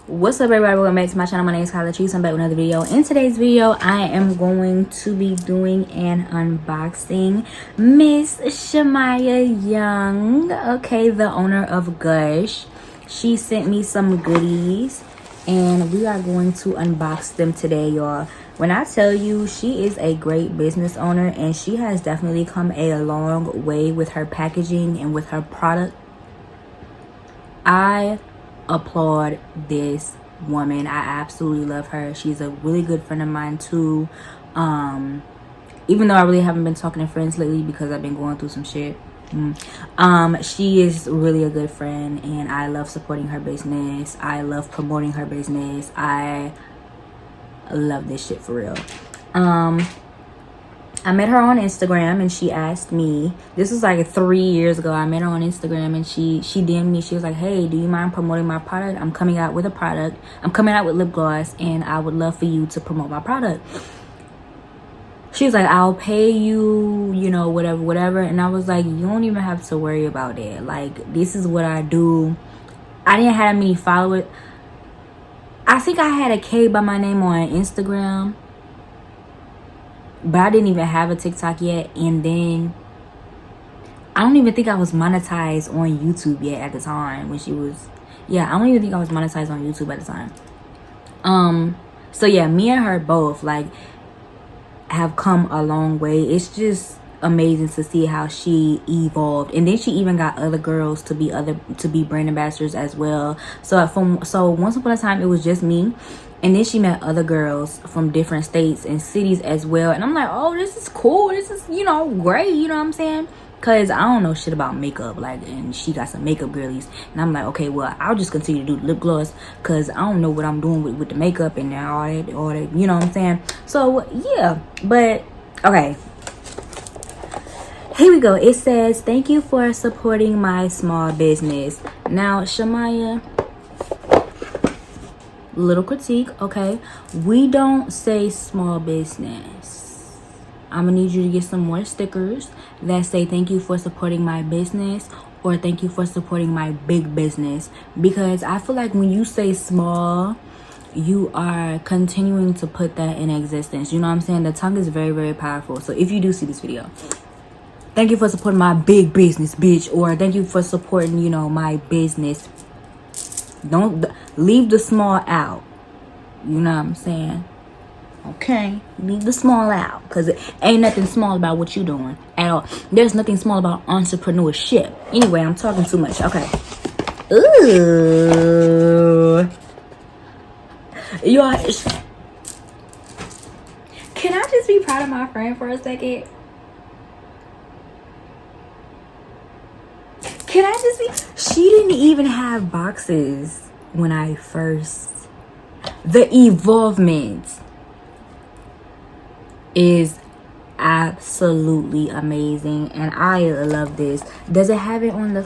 What's up, everybody? Welcome back to my channel. My name is Kyla Cheese. I'm back with another video. In today's video, I am going to be doing an unboxing. Miss Shamaya Young, okay, the owner of Gush, she sent me some goodies and we are going to unbox them today, y'all. When I tell you, she is a great business owner and she has definitely come a long way with her packaging and with her product. I applaud this woman. I absolutely love her. She's a really good friend of mine too. Even though I really haven't been talking to friends lately because I've been going through some shit. She is really a good friend and I love supporting her business. I love promoting her business. I love this shit for real. I met her on Instagram and she asked me, this was like 3 years ago. I met her on Instagram and she DM'd me. She was like, hey, do you mind promoting my product? I'm coming out with a product. I'm coming out with lip gloss and I would love for you to promote my product. She was like, I'll pay you, you know, whatever. And I was like, you don't even have to worry about it. Like, this is what I do. I didn't have many followers. I think I had a K by my name on Instagram. But I didn't even have a TikTok yet. And then I don't even think I was monetized on YouTube yet at the time when she was, yeah, I don't even think I was monetized on YouTube at the time. So yeah, me and her both like have come a long way. It's just amazing to see how she evolved. And then she even got other girls to be brand ambassadors as well. So once upon a time it was just me. And then she met other girls from different states and cities as well. And I'm like, oh, this is cool. This is, you know, great. You know what I'm saying? Because I don't know shit about makeup. Like, and she got some makeup girlies. And I'm like, okay, well, I'll just continue to do lip gloss. Because I don't know what I'm doing with the makeup and all that, you know what I'm saying? So, yeah. But, okay. Here we go. It says, thank you for supporting my small business. Now, Shamaya, little critique, okay, we don't say small business. I'm gonna need you to get some more stickers that say thank you for supporting my business or thank you for supporting my big business, because I feel like when you say small, you are continuing to put that in existence. You know what I'm saying? The tongue is very, very powerful. So if you do see this video, thank you for supporting my big business, bitch, or thank you for supporting, you know, my business. Don't leave the small out. You know what I'm saying? Okay, leave the small out, because it ain't nothing small about what you doing at all. There's nothing small about entrepreneurship. Anyway, I'm talking too much. Okay. Ooh. Y'all, can I just be proud of my friend for a second? Can I just be? She didn't even have boxes when I first. The evolvement is absolutely amazing and I love this. Does it have it on the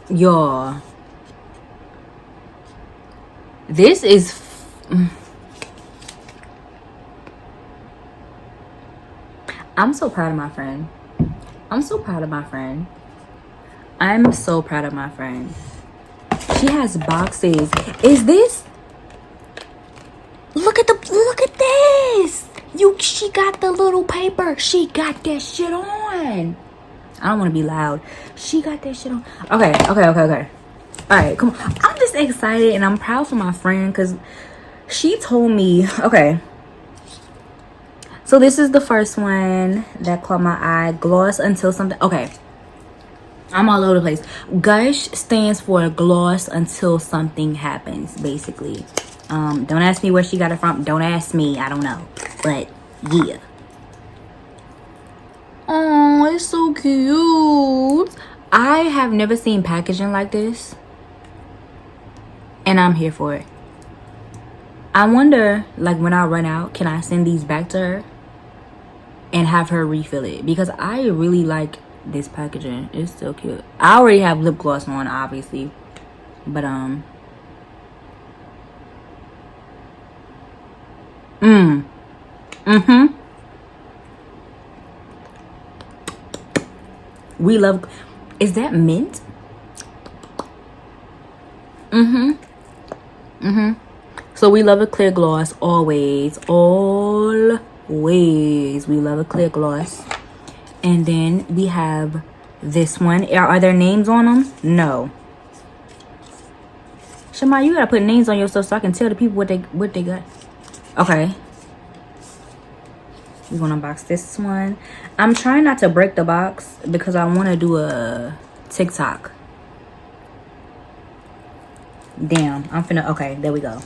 y'all? This is I'm so proud of my friend. I'm so proud of my friend. I'm so proud of my friend. She has boxes. Is this? Look at this. She got the little paper. She got that shit on. I don't want to be loud. She got that shit on. Okay. All right, come on. I'm just excited and I'm proud for my friend because she told me, okay. So this is the first one that caught my eye. Gloss until something. Okay. I'm all over the place. Gush stands for gloss until something happens, basically. Don't ask me where she got it from. Don't ask me. I don't know. But, yeah. Oh, it's so cute. I have never seen packaging like this. And I'm here for it. I wonder, like, when I run out, can I send these back to her? And have her refill it? Because I really like this packaging. It's so cute. I already have lip gloss on, obviously, but we love. Is that mint? So we love a clear gloss always. Always. We love a clear gloss. And then we have this one. Are there names on them? No. Shema, you gotta put names on yourself so I can tell the people what they got. Okay. We're gonna unbox this one. I'm trying not to break the box because I want to do a TikTok. Damn, I'm finna. Okay, there we go.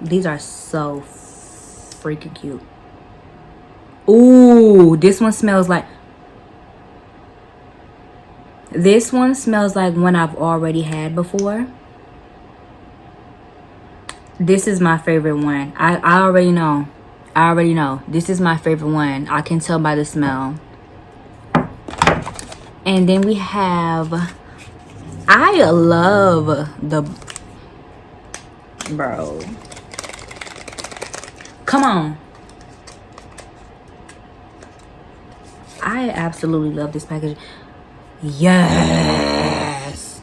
These are so freaking cute. Ooh, this one smells like. This one smells like one I've already had before. This is my favorite one. I already know. I already know. This is my favorite one. I can tell by the smell. And then we have... I love the... Bro. Come on. I absolutely love this package. Yes.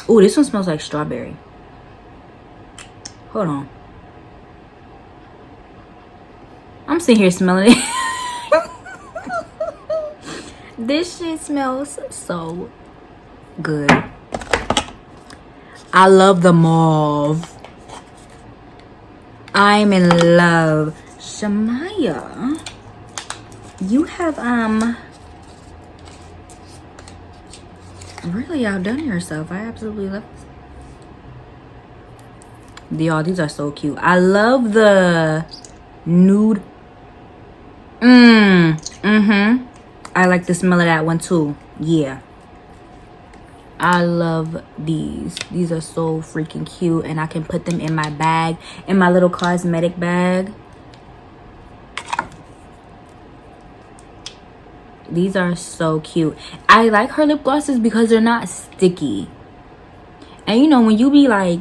Oh, this one smells like strawberry. Hold on. I'm sitting here smelling it. This shit smells so good. I love the mauve. I'm in love. Shamaya, you have really outdone yourself. I absolutely love this. Y'all, these are so cute. I love the nude. I like the smell of that one too. Yeah. I love these. These are so freaking cute. And I can put them in my bag. In my little cosmetic bag. These are so cute. I like her lip glosses because they're not sticky. And you know, when you be like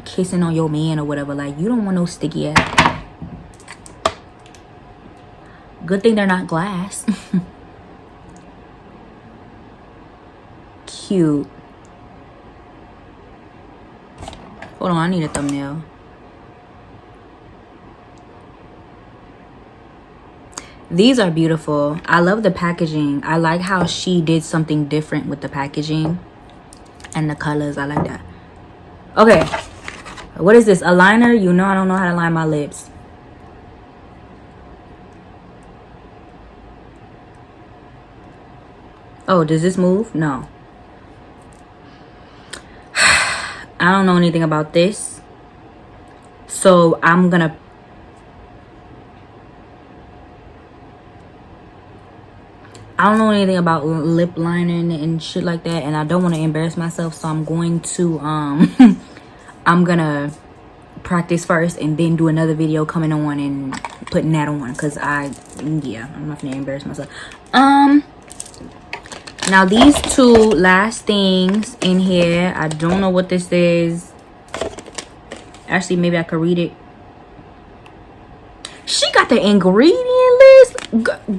kissing on your man or whatever, like you don't want no sticky ass. Good thing they're not glass. Cute. Hold on, I need a thumbnail. These are beautiful. I love the packaging. I like how she did something different with the packaging and the colors. I like that. Okay, what is this? A liner? You know I don't know how to line my lips. Oh, does this move? No. I don't know anything about this, so I'm gonna I don't know anything about lip lining and shit like that, and I don't want to embarrass myself, so I'm going to I'm gonna practice first and then do another video coming on and putting that on, because I'm not gonna embarrass myself. Now these two last things in here, I don't know what this is. Actually, maybe I could read it. She got the ingredient list.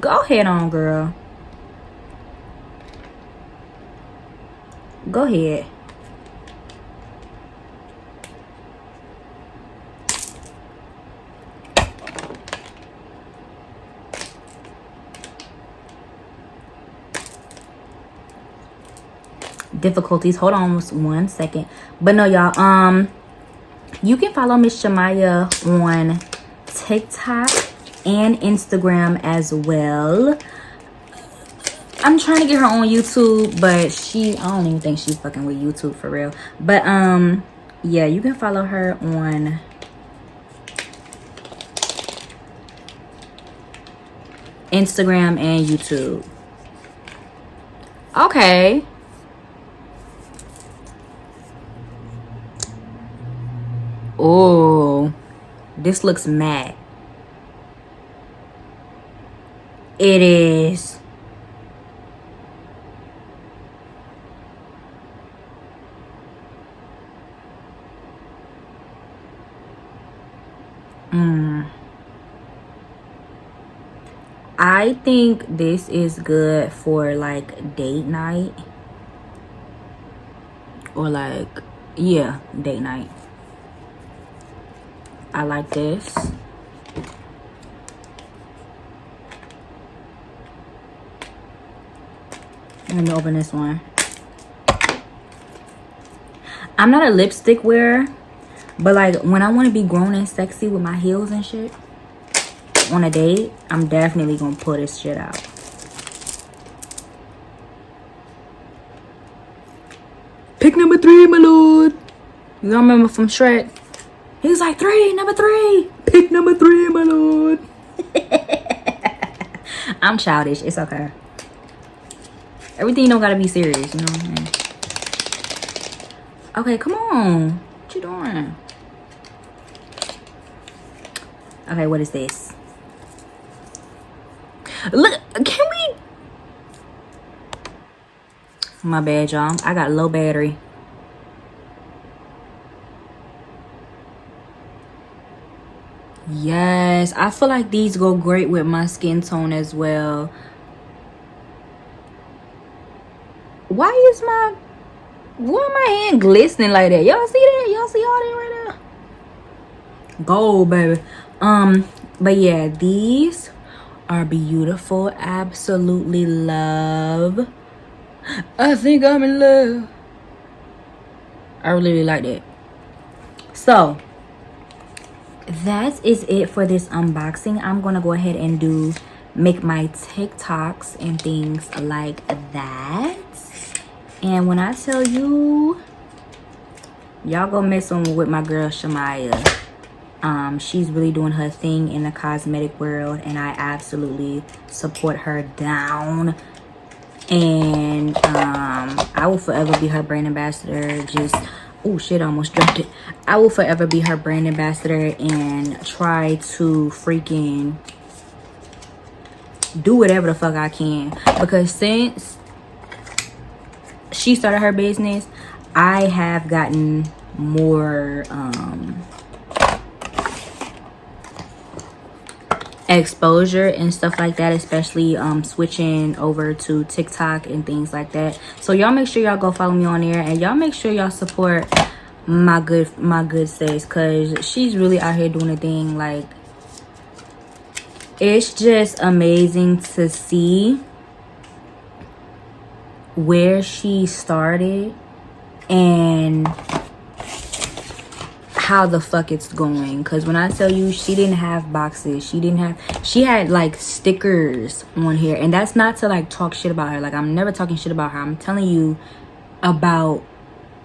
Go ahead on, girl. Go ahead. Difficulties. Hold on 1 second. But no, y'all, you can follow Miss Shamaya on TikTok and Instagram as well. I'm trying to get her on YouTube, but I don't even think she's fucking with YouTube for real. But yeah, you can follow her on Instagram and YouTube. Okay. Oh, this looks matte. It is. I think this is good for like date night. Or like, yeah, date night. I like this. Let me open this one. I'm not a lipstick wearer, but like when I want to be grown and sexy with my heels and shit on a date, I'm definitely gonna pull this shit out. Pick number 3, my lord. You don't remember from Shrek? He was like, number 3. Pick number 3, my lord. I'm childish. It's okay. Everything don't gotta be serious, you know what I'm saying? Okay, come on. What you doing? Okay, what is this? Look, can we? My bad, y'all. I got low battery. Yes, I feel like these go great with my skin tone as well. Why is my hand glistening like that? Y'all see that? Y'all see all that right now? Gold, baby. But yeah, these are beautiful. Absolutely love. I think I'm in love. I really like that. So that is it for this unboxing. I'm gonna go ahead and make my TikToks and things like that. And when I tell you, y'all go messing with my girl Shamaya. She's really doing her thing in the cosmetic world, and I absolutely support her down. And I will forever be her brand ambassador. Oh shit, I almost dropped it. I will forever be her brand ambassador and try to freaking do whatever the fuck I can, because since she started her business, I have gotten more exposure and stuff like that, especially switching over to TikTok and things like that. So y'all make sure y'all go follow me on there, and y'all make sure y'all support my good sis, because she's really out here doing a thing. Like, it's just amazing to see where she started and how the fuck it's going. Because when I tell you, she didn't have boxes, she had like stickers on here. And that's not to like talk shit about her. Like, I'm never talking shit about her. I'm telling you about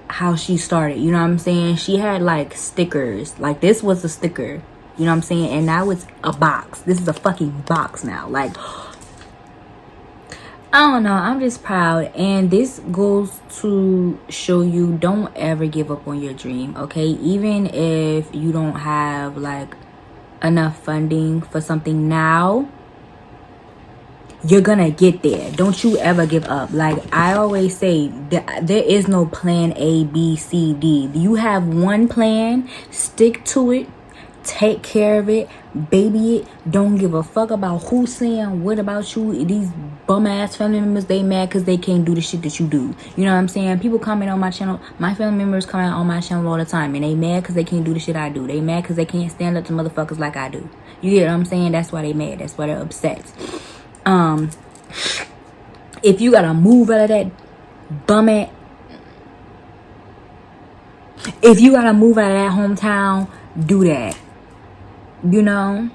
how she started, you know what I'm saying? She had like stickers. Like, this was a sticker, you know what I'm saying? And now it's a box. This is a fucking box now. Like, I don't know, I'm just proud. And this goes to show you, don't ever give up on your dream, okay? Even if you don't have like enough funding for something now, you're gonna get there. Don't you ever give up. Like I always say, there is no plan A, B, C, D. You have one plan, stick to it, take care of it, baby it. Don't give a fuck about who's saying what about you. These bum ass family members, they mad because they can't do the shit that you do. You know what I'm saying? People comment on my channel. My family members comment on my channel all the time, and they mad because they can't do the shit I do. They mad because they can't stand up to motherfuckers like I do. You get what I'm saying? That's why they mad. That's why they're upset. If you gotta move out of that bum ass, if you gotta move out of that hometown, do that. You know,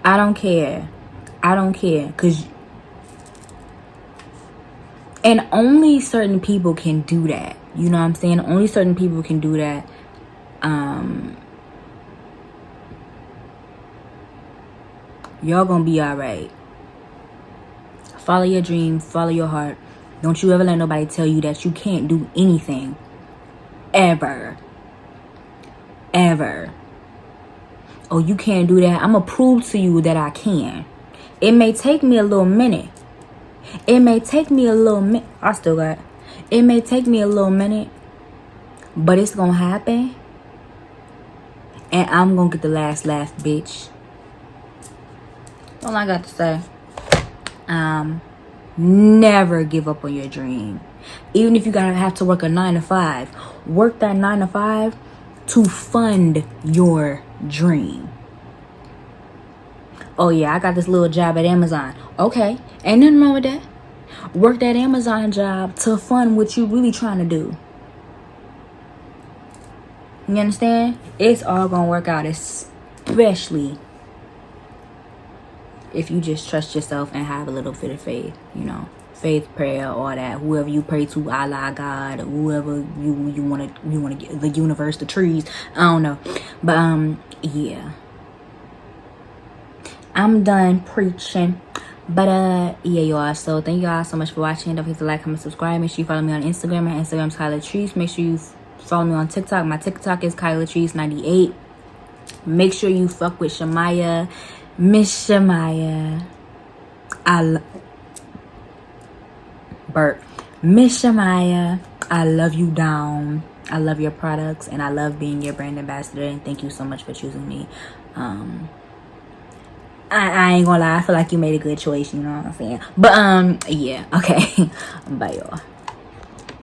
I don't care. Cause, and only certain people can do that. You know what I'm saying? Only certain people can do that. Y'all gonna be all right. Follow your dream, follow your heart. Don't you ever let nobody tell you that you can't do anything. Ever. Oh, you can't do that. I'm gonna prove to you that I can. It may take me a little minute. I still got it. It may take me a little minute, but it's gonna happen. And I'm gonna get the last laugh, bitch. all I got to say. Never give up on your dream. Even if you gotta have to work a 9 to 5, work that 9 to 5 to fund your dream. Oh yeah, I got this little job at Amazon. Okay, ain't nothing wrong with that. Work that Amazon job to fund what you really trying to do. You understand? It's all gonna work out, especially if you just trust yourself and have a little bit of faith, you know. Faith, prayer, all that. Whoever you pray to, Allah, God, whoever you wanna get, the universe, the trees, I don't know. But yeah. I'm done preaching. But yeah, y'all. So thank y'all so much for watching. Don't forget to like, comment, subscribe. Make sure you follow me on Instagram. My Instagram is Kyla Trees. Make sure you follow me on TikTok. My TikTok is Kyla Trees 98. Make sure you fuck with Shamaya, Miss Shamaya. Miss Shamaya, I love you down. I love your products and I love being your brand ambassador, and thank you so much for choosing me. I ain't gonna lie, I feel like you made a good choice, you know what I'm saying? But yeah, okay. Bye y'all.